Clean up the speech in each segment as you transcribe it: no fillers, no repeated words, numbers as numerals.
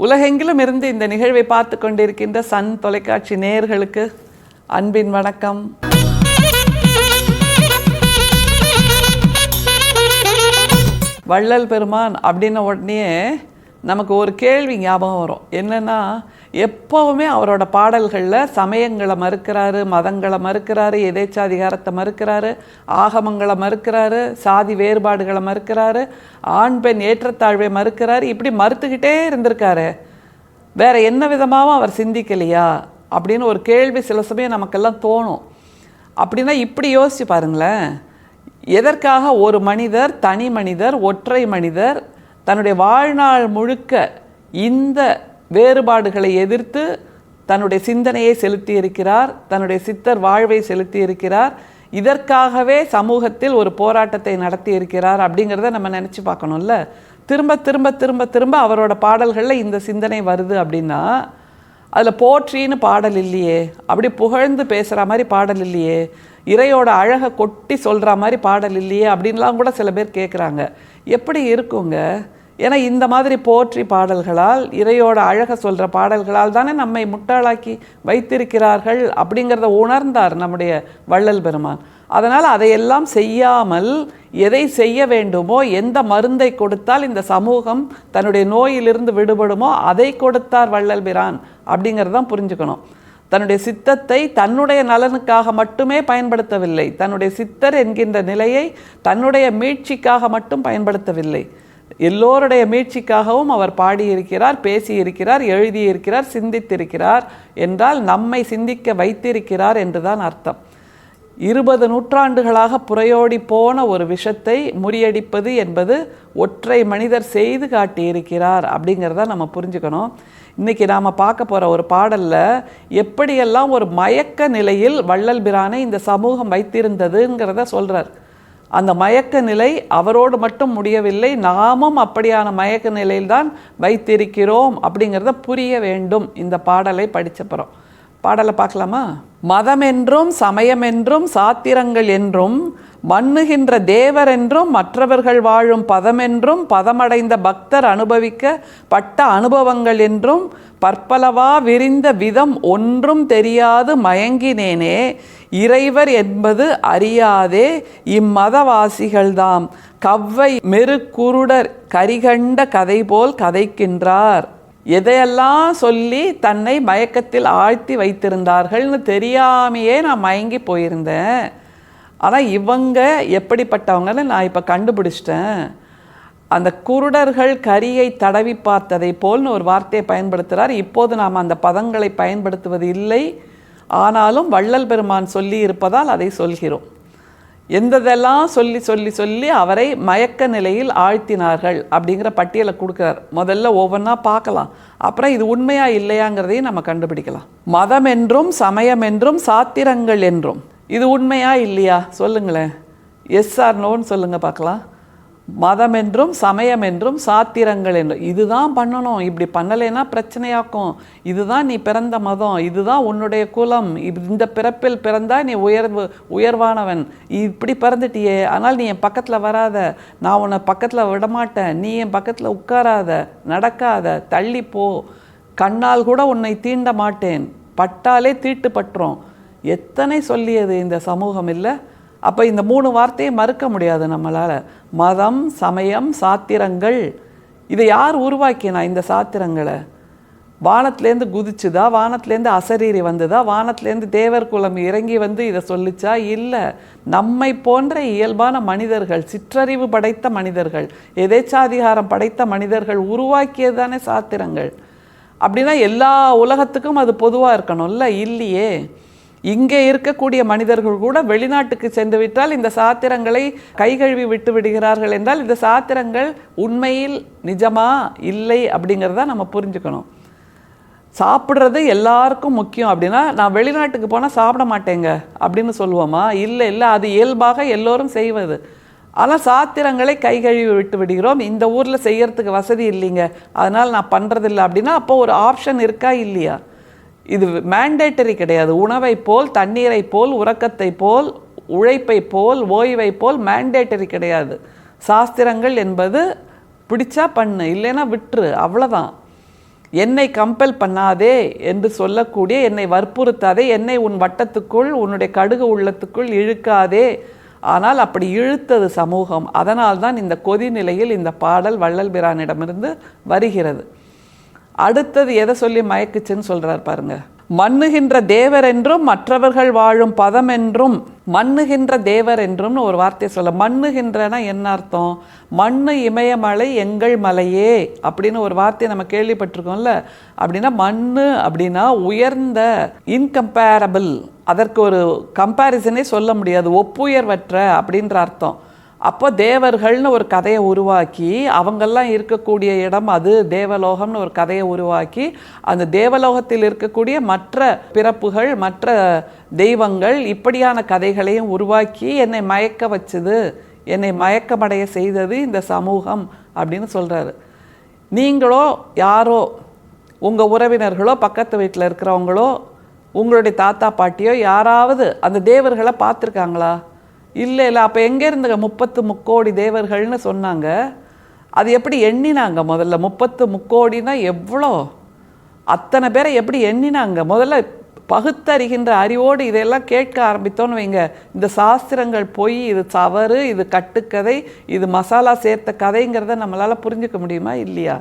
உலகெங்கிலும் இருந்து இந்த நிகழ்வை பார்த்து கொண்டிருக்கின்ற சன் தொலைக்காட்சி நேயர்களுக்கு அன்பின் வணக்கம். வள்ளல் பெருமான் அப்படின்ன உடனே நமக்கு ஒரு கேள்வி ஞாபகம் வரும். என்னென்னா, எப்போவுமே அவரோட பாடல்களில் சமயங்களை மறுக்கிறாரு, மதங்களை மறுக்கிறாரு, எதேச்சாதிகாரத்தை மறுக்கிறாரு, ஆகமங்களை மறுக்கிறாரு, சாதி வேறுபாடுகளை மறுக்கிறாரு, ஆண் பெண் ஏற்றத்தாழ்வை மறுக்கிறாரு. இப்படி மறுத்துக்கிட்டே இருந்திருக்காரு. வேற என்ன விதமாகவும் அவர் சிந்திக்கலையா அப்படின்னு ஒரு கேள்வி சில சமயம் நமக்கெல்லாம் தோணும். அப்படின்னா இப்படி யோசிச்சு பாருங்களேன். எதற்காக ஒரு மனிதர், தனி மனிதர், ஒற்றை மனிதர் தன்னுடைய வாழ்நாள் முழுக்க இந்த வேறுபாடுகளை எதிர்த்து தன்னுடைய சிந்தனையை செலுத்தி இருக்கிறார், தன்னுடைய சித்தர் வாழ்வை செலுத்தி இருக்கிறார், இதற்காகவே சமூகத்தில் ஒரு போராட்டத்தை நடத்தி இருக்கிறார் அப்படிங்கிறத நம்ம நினச்சி பார்க்கணும்ல. திரும்ப திரும்ப திரும்ப திரும்ப அவரோட பாடல்களில் இந்த சிந்தனை வருது அப்படின்னா அதில் போற்றின்னு பாடல் இல்லையே, அப்படி புகழ்ந்து பேசுகிற மாதிரி பாடல் இல்லையே, இறையோட அழகை கொட்டி சொல்கிற மாதிரி பாடல் இல்லையே அப்படின்லாம் கூட சில பேர் கேட்குறாங்க. எப்படி இருக்குங்க? ஏன்னா இந்த மாதிரி போற்றி பாடல்களால், இறையோட அழகை சொல்கிற பாடல்களால் தானே நம்மை முட்டாளாக்கி வைத்திருக்கிறார்கள் அப்படிங்கிறத உணர்ந்தார் நம்முடைய வள்ளல் பெருமான். அதனால் அதையெல்லாம் செய்யாமல் எதை செய்ய வேண்டுமோ, எந்த மருந்தை கொடுத்தால் இந்த சமூகம் தன்னுடைய நோயிலிருந்து விடுபடுமோ அதை கொடுத்தார் வள்ளல் பிரான் அப்படிங்கிறதான் புரிஞ்சுக்கணும். தன்னுடைய சித்தத்தை தன்னுடைய நலனுக்காக மட்டுமே பயன்படுத்தவில்லை, தன்னுடைய சித்தர் என்கின்ற நிலையை தன்னுடைய மீட்சிக்காக மட்டும் பயன்படுத்தவில்லை, எல்லோருடைய மீட்சிக்காகவும் அவர் பாடியிருக்கிறார், பேசியிருக்கிறார், எழுதியிருக்கிறார், சிந்தித்திருக்கிறார். என்றால் நம்மை சிந்திக்க வைத்திருக்கிறார் என்றுதான் அர்த்தம். 20 நூற்றாண்டுகளாக புறையோடி போன ஒரு விஷத்தை முறியடிப்பது என்பது ஒற்றை மனிதர் செய்து காட்டியிருக்கிறார் அப்படிங்கிறத நம்ம புரிஞ்சுக்கணும். இன்றைக்கி நாம் பார்க்க போகிற ஒரு பாடலில் எப்படியெல்லாம் ஒரு மயக்க நிலையில் வள்ளல் பிரானை இந்த சமூகம் வைத்திருந்ததுங்கிறத சொல்கிறார். அந்த மயக்க நிலை அவரோடு மட்டும் முடியவில்லை, நாமும் அப்படியான மயக்க நிலையில்தான் வைத்திருக்கிறோம் அப்படிங்கிறத புரிய வேண்டும் இந்த பாடலை படித்தப்புறம். பாடலை பார்க்கலாமா? மதம் என்றும் சமயம் என்றும் சாத்திரங்கள் என்றும் மண்ணுகின்ற தேவர் என்றும் மற்றவர்கள் வாழும் பதமென்றும் பதமடைந்த பக்தர் அனுபவிக்க பட்ட அனுபவங்கள் என்றும் பற்பலவா விரிந்த விதம் ஒன்றும் தெரியாது மயங்கினேனே, இறைவர் என்பது அறியாதே இம்மதவாசிகள்தாம் கவ்வை மெரு குருடர் கரிகண்ட கதை போல் கதைக்கின்றார். எதையெல்லாம் சொல்லி தன்னை மயக்கத்தில் ஆழ்த்தி வைத்திருந்தார்கள்னு தெரியாமையே நான் மயங்கி போயிருந்தேன். ஆனால் இவங்க எப்படிப்பட்டவங்கன்னு நான் இப்போ கண்டுபிடிச்சிட்டேன். அந்த குருடர்கள் கரியை தடவி பார்த்ததை போல்னு ஒரு வார்த்தையை பயன்படுத்துகிறார். இப்போது நாம் அந்த பதங்களை பயன்படுத்துவது இல்லை, ஆனாலும் வள்ளல் பெருமான் சொல்லி இருப்பதால் அதை சொல்கிறோம். எந்ததெல்லாம் சொல்லி சொல்லி சொல்லி அவரை மயக்க நிலையில் ஆழ்த்தினார்கள் அப்படிங்கிற பட்டியலை கொடுக்குறார். முதல்ல ஒவ்வொன்றா பார்க்கலாம், அப்புறம் இது உண்மையா இல்லையாங்கிறதையும் நம்ம கண்டுபிடிக்கலாம். மதம் என்றும் சமயம் என்றும் சாத்திரங்கள் என்றும், இது உண்மையா இல்லையா சொல்லுங்களேன். எஸ் ஆர் நோன்னு சொல்லுங்கள் பார்க்கலாம். மதம் என்றும் சமயம் என்றும் சாத்திரங்கள் என்றும், இதுதான் பண்ணணும், இப்படி பண்ணலைன்னா பிரச்சனையாக்கும், இதுதான் நீ பிறந்த மதம், இதுதான் உன்னுடைய குலம், இந்த பிறப்பில் பிறந்தா நீ உயர்வானவன், இப்படி பிறந்துட்டியே, ஆனால் நீ என் பக்கத்தில் வராத, நான் உன்னை பக்கத்தில் விடமாட்டேன், நீ என் பக்கத்தில் உட்காராத, நடக்காத, தள்ளிப்போ, கண்ணால் கூட உன்னை தீண்ட மாட்டேன், பட்டாலே தீட்டு பட்டுரும், எத்தனை சொல்லியது இந்த சமூகம் இல்லை? அப்போ இந்த 3 வார்த்தையை மறுக்க முடியாது நம்மளால். மதம், சமயம், சாத்திரங்கள், இதை யார் உருவாக்கினா? இந்த சாத்திரங்களை வானத்துலேருந்து குதிச்சுதா, வானத்துலேருந்து அசரீரி வந்ததா, வானத்துலேருந்து தேவர் குலம் இறங்கி வந்து இதை சொல்லிச்சா? இல்லை, நம்மை போன்ற இயல்பான மனிதர்கள், சிற்றறிவு படைத்த மனிதர்கள், எதேச்சாதிகாரம் படைத்த மனிதர்கள் உருவாக்கியது தானே சாத்திரங்கள். அப்படின்னா எல்லா உலகத்துக்கும் அது பொதுவாக இருக்கணும்ல? இல்லையே. இங்கே இருக்கக்கூடிய மனிதர்கள் கூட வெளிநாட்டுக்கு சென்று விட்டால் இந்த சாத்திரங்களை கைகழுவி விட்டு விடுகிறார்கள் என்றால் இந்த சாத்திரங்கள் உண்மையில் நிஜமா இல்லை அப்படிங்கிறத நம்ம புரிஞ்சுக்கணும். சாப்பிட்றது எல்லாருக்கும் முக்கியம் அப்படின்னா நான் வெளிநாட்டுக்கு போனால் சாப்பிட மாட்டேங்க அப்படின்னு சொல்லுவோமா? இல்லை இல்லை, அது இயல்பாக எல்லோரும் செய்வது. ஆனால் சாத்திரங்களை கைகழுவி விட்டு விடுகிறோம், இந்த ஊரில் செய்யறதுக்கு வசதி இல்லைங்க அதனால் நான் பண்ணுறதில்லை அப்படின்னா அப்போ ஒரு ஆப்ஷன் இருக்கா இல்லையா? இது மேண்டேட்டரி கிடையாது. உணவை போல், தண்ணீரை போல், உறக்கத்தை போல், உழைப்பை போல், ஓய்வை போல் மேண்டேட்டரி கிடையாது. சாஸ்திரங்கள் என்பது பிடிச்சா பண்ணு, இல்லைன்னா விட்டுரு, அவ்வளோதான். என்னை கம்பல் பண்ணாதே என்று சொல்லக்கூடிய, என்னை வற்புறுத்தாதே, என்னை உன் வட்டத்துக்குள் உன்னுடைய கடுகு உள்ளத்துக்குள் இழுக்காதே. ஆனால் அப்படி இழுத்தது சமூகம். அதனால்தான் இந்த கொதிநிலையில் இந்த பாடல் வள்ளல் பிரானிடமிருந்து வருகிறது. அடுத்தது எதை சொல்லி மயக்குச்சுன்னு சொல்றார் பாருங்க. மண்ணுகின்ற தேவர் என்றும் மற்றவர்கள் வாழும் பதம் என்றும், மண்ணுகின்ற தேவர் என்றும் ஒரு வார்த்தையை சொல்ல. மண்ணுகின்றனா என்ன அர்த்தம்? மண்ணு இமயமலை எங்கள் மலையே அப்படின்னு ஒரு வார்த்தையை நம்ம கேள்விப்பட்டிருக்கோம்ல. அப்படின்னா மண்ணு அப்படின்னா உயர்ந்த, இன்கம்பேரபிள், அதற்கு ஒரு கம்பேரிசனே சொல்ல முடியாது, ஒப்புயர்வற்ற அப்படின்ற அர்த்தம். அப்போ தேவர்கள்னு ஒரு கதையை உருவாக்கி, அவங்கெல்லாம் இருக்கக்கூடிய இடம் அது தேவலோகம்னு ஒரு கதையை உருவாக்கி, அந்த தேவலோகத்தில் இருக்கக்கூடிய மற்ற பிறப்புகள், மற்ற தெய்வங்கள், இப்படியான கதைகளையும் உருவாக்கி என்னை மயக்க வச்சது, என்னை மயக்கமடைய செய்தது இந்த சமூகம் அப்படின்னு சொல்கிறாரு. நீங்களோ யாரோ, உங்கள் உறவினர்களோ, பக்கத்து வீட்டில் இருக்கிறவங்களோ, உங்களுடைய தாத்தா பாட்டியோ யாராவது அந்த தேவர்களை பார்த்துருக்காங்களா? இல்லை. அப்போ எங்கே இருந்துங்க 30 முக்கோடி தேவர்கள்னு சொன்னாங்க? அது எப்படி எண்ணினாங்க? முதல்ல 30 முக்கோடினா எவ்வளோ? அத்தனை பேரை எப்படி எண்ணினாங்க? முதல்ல பகுத்தறிகின்ற அறிவோடு இதெல்லாம் கேட்க ஆரம்பித்தோன்னு வைங்க, இந்த சாஸ்திரங்கள் பொய், இது தவறு, இது கட்டுக்கதை, இது மசாலா சேர்த்த கதைங்கிறத நம்மளால் புரிஞ்சுக்க முடியுமா? இல்லையா?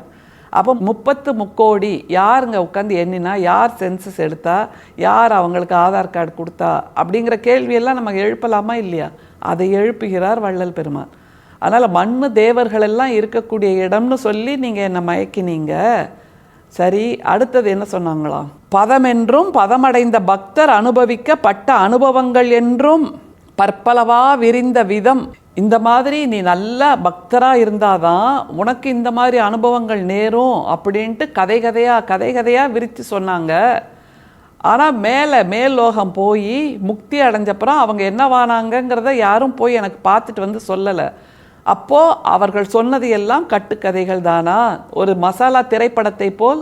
அப்போ 30 முக்கோடி யாருங்க உட்காந்து எண்ணினா, யார் சென்சஸ் எடுத்தா, யார் அவங்களுக்கு ஆதார் கார்டு கொடுத்தா அப்படிங்கிற கேள்வியெல்லாம் நம்ம எழுப்பலாமா இல்லையா? அதை எழுப்புகிறார் வள்ளல் பெருமான். அதனால் மண்ணு தேவர்கள் எல்லாம் இருக்கக்கூடிய இடம்னு சொல்லி நீங்கள் என்னை மயக்கினீங்க. சரி, அடுத்தது என்ன சொன்னாங்களாம்? பதம் என்றும் பதமடைந்த பக்தர் அனுபவிக்கப்பட்ட அனுபவங்கள் என்றும் பற்பலவா விரிந்த விதம். இந்த மாதிரி நீ நல்ல பக்தராக இருந்தாதான் உனக்கு இந்த மாதிரி அனுபவங்கள் நேரும் அப்படின்ட்டு கதை கதையாக விரித்து சொன்னாங்க. ஆனால் மேல் லோகம் போய் முக்தி அடைஞ்சப்புறம் அவங்க என்னவானாங்கங்கிறத யாரும் போய் எனக்கு பார்த்துட்டு வந்து சொல்லலை. அப்போது அவர்கள் சொன்னது எல்லாம் கட்டுக்கதைகள் தானா? ஒரு மசாலா திரைப்படத்தை போல்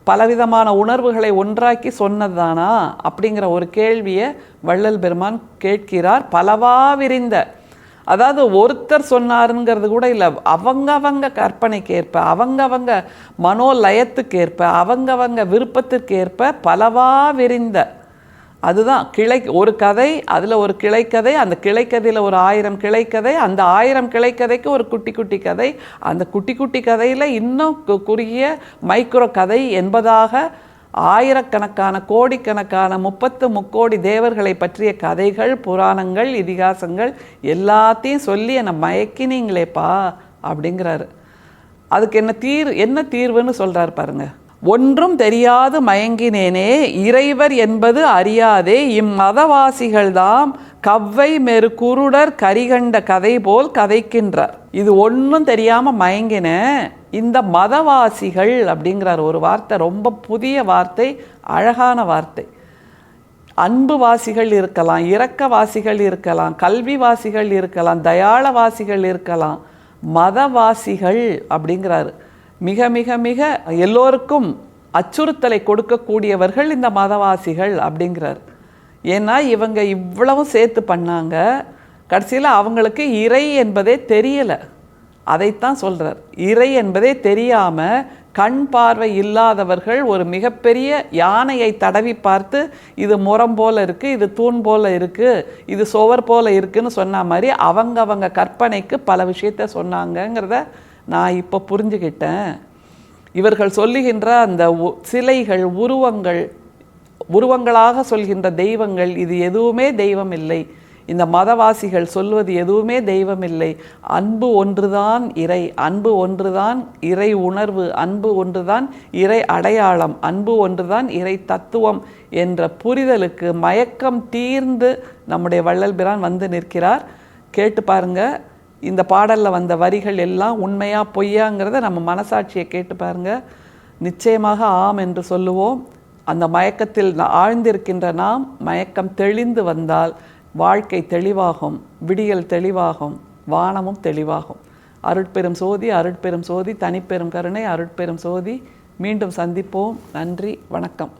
பலவிதமான உணர்வுகளை ஒன்றாக்கி சொன்னது தானா அப்படிங்கிற ஒரு கேள்வியை வள்ளல் பெருமான் கேட்கிறார். பலவா விரிந்த, அதாவது ஒருத்தர் சொன்னாருங்கிறது கூட இல்லை, அவங்கவங்க கற்பனைக்கேற்ப, அவங்கவங்க மனோலயத்துக்கேற்ப, அவங்கவங்க விருப்பத்திற்கேற்ப பலவா விரிந்த. அதுதான் கிளை, ஒரு கதை, அதில் ஒரு கிளைக்கதை, அந்த கிளைக்கதையில் ஒரு 1000 கிளைக்கதை, அந்த 1000 கிளைக்கதைக்கு ஒரு குட்டி குட்டி கதை, அந்த குட்டி குட்டி கதையில் இன்னும் குறுகிய மைக்ரோ கதை என்பதாக ஆயிரக்கணக்கான கோடிக்கணக்கான 30 முக்கோடி தேவர்களை பற்றிய கதைகள், புராணங்கள், இதிகாசங்கள் எல்லாத்தையும் சொல்லி என்னை மயக்கினீங்களேப்பா அப்படிங்கிறாரு. அதுக்கு என்ன தீர்வுன்னு சொல்கிறார் பாருங்க. ஒன்றும் தெரியாது மயங்கினேனே, இறைவர் என்பது அறியாதே, இம்மதவாசிகள்தாம் கவ்வை மெரு குருடர் கரிகண்ட கதை போல் கதைக்கின்றார். இது ஒன்றும் தெரியாமல் மயங்கின இந்த மதவாசிகள் அப்படிங்கிறார். ஒரு வார்த்தை, ரொம்ப புதிய வார்த்தை, அழகான வார்த்தை. அன்புவாசிகள் இருக்கலாம், இரக்கவாசிகள் இருக்கலாம், கல்விவாசிகள் இருக்கலாம், தயாளவாசிகள் இருக்கலாம், மதவாசிகள் அப்படிங்கிறாரு. மிக மிக மிக எல்லோருக்கும் அச்சுறுத்தலை கொடுக்கக்கூடியவர்கள் இந்த மதவாசிகள் அப்படிங்கிறார். ஏன்னா இவங்க இவ்வளவும் சேர்த்து பண்ணாங்க, கடைசியில் அவங்களுக்கு இறை என்பதே தெரியலை. அதைத்தான் சொல்கிறார். இறை என்பதே தெரியாமல் கண் பார்வை இல்லாதவர்கள் ஒரு மிகப்பெரிய யானையை தடவி பார்த்து இது முறம் போல் இருக்குது, இது தூண் போல் இருக்குது, இது சுவர் போல் இருக்குதுன்னு சொன்ன மாதிரி அவங்க கற்பனைக்கு பல விஷயத்த சொன்னாங்கங்கிறத நான் இப்போ புரிஞ்சுக்கிட்டேன். இவர்கள் சொல்லுகின்ற அந்த சிலைகள், உருவங்களாக சொல்கின்ற தெய்வங்கள், இது எதுவுமே தெய்வம் இல்லை. இந்த மதவாசிகள் சொல்வது எதுவுமே தெய்வம் இல்லை. அன்பு ஒன்றுதான் இறை, அன்பு ஒன்றுதான் இறை உணர்வு, அன்பு ஒன்றுதான் இறை அடையாளம், அன்பு ஒன்றுதான் இறை தத்துவம் என்ற புரிதலுக்கு மயக்கம் தீர்ந்து நம்முடைய வள்ளல் பிரான் வந்து நிற்கிறார். கேட்டு பாருங்க. இந்த பாடலில் வந்த வரிகள் எல்லாம் உண்மையா பொய்யாங்கிறத நம்ம மனசாட்சியை கேட்டு பாருங்க. நிச்சயமாக ஆம் என்று சொல்லுவோம். அந்த மயக்கத்தில் ஆழ்ந்திருக்கின்ற நாம் மயக்கம் தெளிந்து வந்தால் வாழ்க்கை தெளிவாகும், விடியல் தெளிவாகும், வானமும் தெளிவாகும். அருட்பெரும் சோதி, அருட்பெரும் சோதி, தனிப்பெரும் கருணை, அருட்பெரும் சோதி. மீண்டும் சந்திப்போம். நன்றி, வணக்கம்.